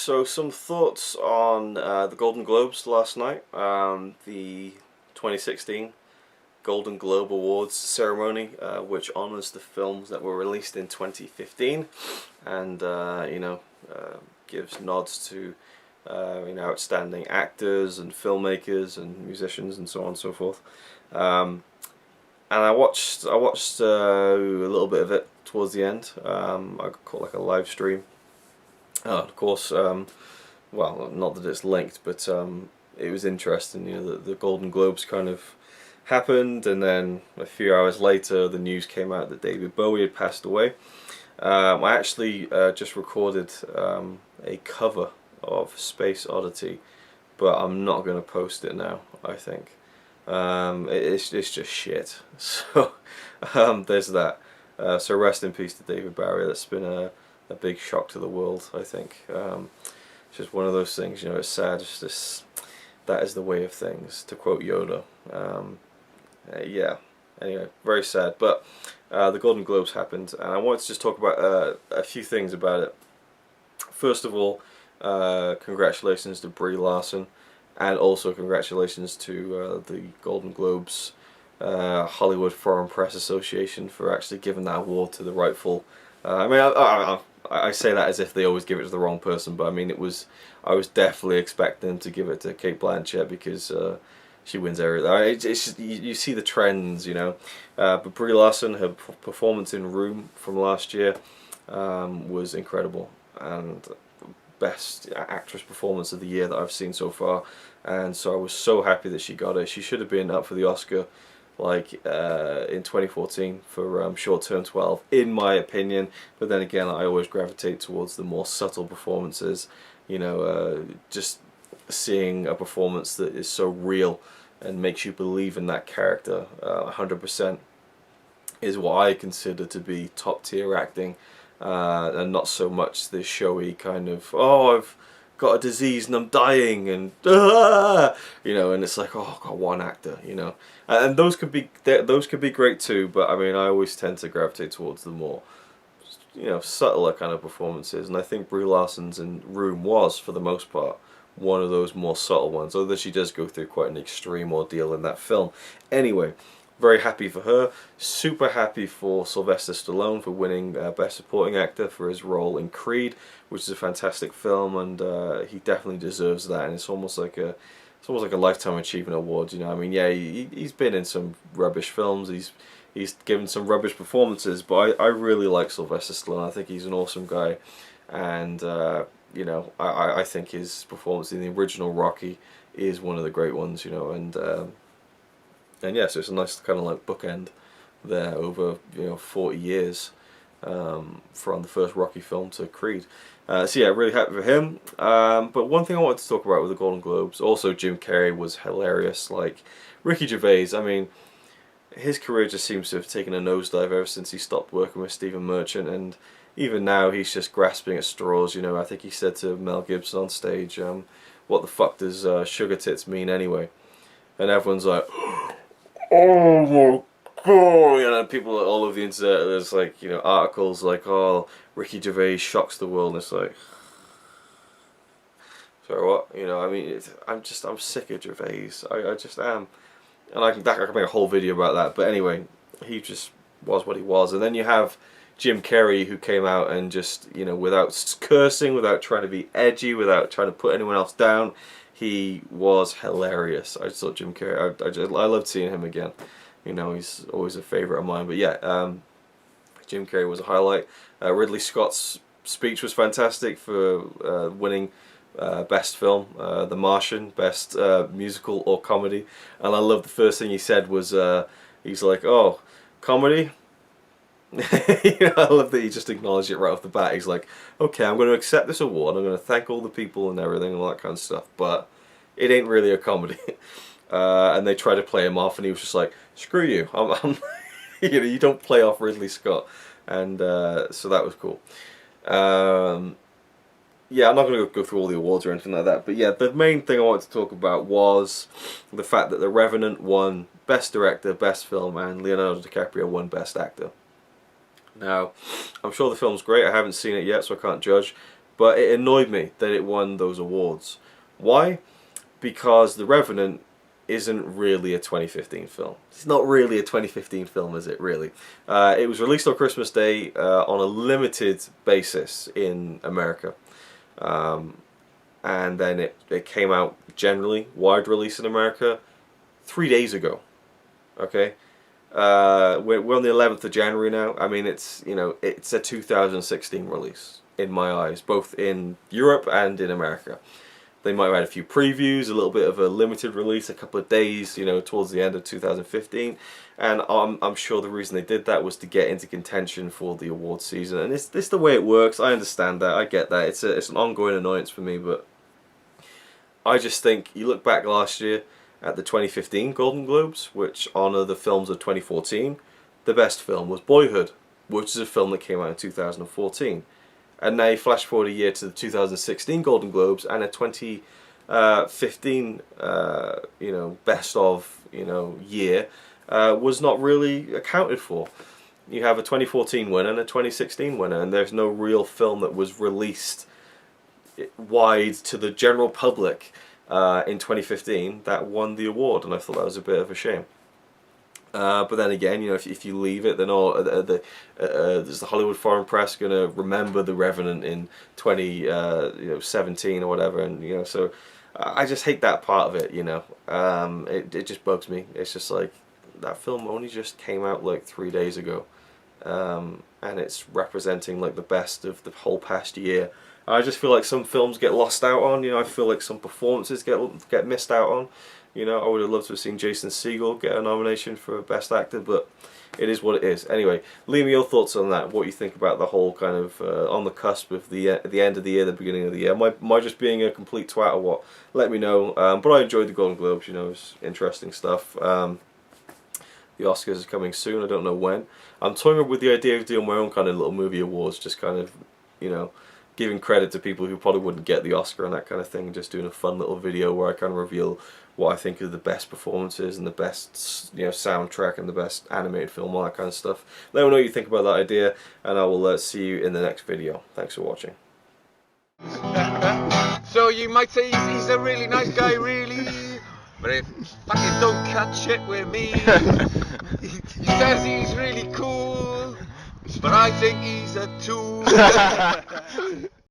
So some thoughts on the Golden Globes last night. The 2016 Golden Globe Awards ceremony, which honors the films that were released in 2015, and gives nods to outstanding actors and filmmakers and musicians and so on and so forth. And I watched a little bit of it towards the end. I call it like a live stream. Of course, well, not that it's linked, but it was interesting. You know, the Golden Globes kind of happened, and then a few hours later, the news came out that David Bowie had passed away. I actually just recorded a cover of Space Oddity, but I'm not going to post it now. I think it's just shit. So there's that. So rest in peace to David Bowie. That's been a big shock to the world, I think. It's just one of those things, you know, it's sad. It's just, that is the way of things, to quote Yoda. Yeah, anyway, very sad. But the Golden Globes happened, and I wanted to just talk about a few things about it. First of all, congratulations to Brie Larson, and also congratulations to the Golden Globes Hollywood Foreign Press Association for actually giving that award to the rightful. I say that as if they always give it to the wrong person, but I mean I was definitely expecting them to give it to Cate Blanchett because she wins everything. It's just, you see the trends, you know. But Brie Larson, her performance in Room from last year was incredible, and best actress performance of the year that I've seen so far. And so I was so happy that she got it. She should have been up for the Oscar like in 2014 for Short Term 12, in my opinion. But then again, I always gravitate towards the more subtle performances, you know, just seeing a performance that is so real and makes you believe in that character 100% is what I consider to be top tier acting, and not so much the showy kind of, oh, I've got a disease and I'm dying, and you know, and it's like, oh, I've got one actor, you know, and those could be great too. But I mean, I always tend to gravitate towards the more, you know, subtler kind of performances, and I think Brie Larson's in Room was, for the most part, one of those more subtle ones, although she does go through quite an extreme ordeal in that film. Anyway, very happy for her. Super happy for Sylvester Stallone for winning Best Supporting Actor for his role in Creed, which is a fantastic film, and he definitely deserves that. And it's almost like a lifetime achievement award. You know, I mean, yeah, he's been in some rubbish films. He's given some rubbish performances, but I really like Sylvester Stallone. I think he's an awesome guy, and you know, I think his performance in the original Rocky is one of the great ones. You know, and yeah, so it's a nice kind of like bookend there over, you know, 40 years from the first Rocky film to Creed. So yeah, really happy for him. But one thing I wanted to talk about with the Golden Globes, also Jim Carrey was hilarious. Like Ricky Gervais, I mean, his career just seems to have taken a nosedive ever since he stopped working with Stephen Merchant, and even now he's just grasping at straws. You know, I think he said to Mel Gibson on stage, "What the fuck does sugar tits mean anyway?" And everyone's like, oh my god, you know, people all over the internet, there's like, you know, articles like, oh, Ricky Gervais shocks the world, and it's like, so what, you know, I mean, I'm sick of Gervais, I just am, and I can make a whole video about that, but anyway, he just was what he was. And then you have Jim Carrey, who came out and just, you know, without cursing, without trying to be edgy, without trying to put anyone else down, he was hilarious. I just thought Jim Carrey, I loved seeing him again. You know, he's always a favourite of mine. But yeah, Jim Carrey was a highlight. Ridley Scott's speech was fantastic for winning Best Film, The Martian, Best Musical or Comedy. And I love the first thing he said was, he's like, oh, comedy? You know, I love that he just acknowledged it right off the bat. He's like, okay, I'm going to accept this award, I'm going to thank all the people and everything and all that kind of stuff, but it ain't really a comedy. And they tried to play him off, and he was just like, screw you, I'm you know, you don't play off Ridley Scott. And so that was cool. Yeah, I'm not going to go through all the awards or anything like that, but yeah, the main thing I wanted to talk about was the fact that The Revenant won Best Director, Best Film, and Leonardo DiCaprio won Best Actor. Now, I'm sure the film's great. I haven't seen it yet, so I can't judge. but it annoyed me that it won those awards. Why? Because The Revenant isn't really a 2015 film. It's not really a 2015 film, is it, really? It was released on Christmas Day on a limited basis in America. And then it came out generally, wide release in America, 3 days ago. Okay? We're on the 11th of January now. I mean, it's a 2016 release, in my eyes, both in Europe and in America. They might have had a few previews, a little bit of a limited release, a couple of days, towards the end of 2015, and I'm sure the reason they did that was to get into contention for the awards season. And it's the way it works. I understand that. I get that. It's an ongoing annoyance for me, but I just think you look back last year at the 2015 Golden Globes, which honour the films of 2014. The best film was Boyhood, which is a film that came out in 2014. And now you flash forward a year to the 2016 Golden Globes, and a 2015, best of, year was not really accounted for. You have a 2014 winner and a 2016 winner, and there's no real film that was released wide to the general public in 2015 that won the award, and I thought that was a bit of a shame. But then again, if you leave it, then is the Hollywood foreign press going to remember The Revenant in 2017 or whatever? And so I just hate that part of it. It just bugs me. It's just like that film only just came out like 3 days ago, and it's representing like the best of the whole past year. I just feel like some films get lost out on. I feel like some performances get missed out on. I would have loved to have seen Jason Segel get a nomination for Best Actor, but it is what it is. Anyway, leave me your thoughts on that, what you think about the whole kind of on the cusp of the end of the year, the beginning of the year. Am I just being a complete twat or what? Let me know. But I enjoyed the Golden Globes, it's interesting stuff. The Oscars is coming soon, I don't know when. I'm toying with the idea of doing my own kind of little movie awards, just kind of, giving credit to people who probably wouldn't get the Oscar and that kind of thing, just doing a fun little video where I kind of reveal what I think are the best performances and the best soundtrack and the best animated film, all that kind of stuff. Let me know what you think about that idea, and I will see you in the next video. Thanks for watching. So you might say he's a really nice guy, really, but if fucking don't cut shit with me. He says he's really cool, but I think he's a tool.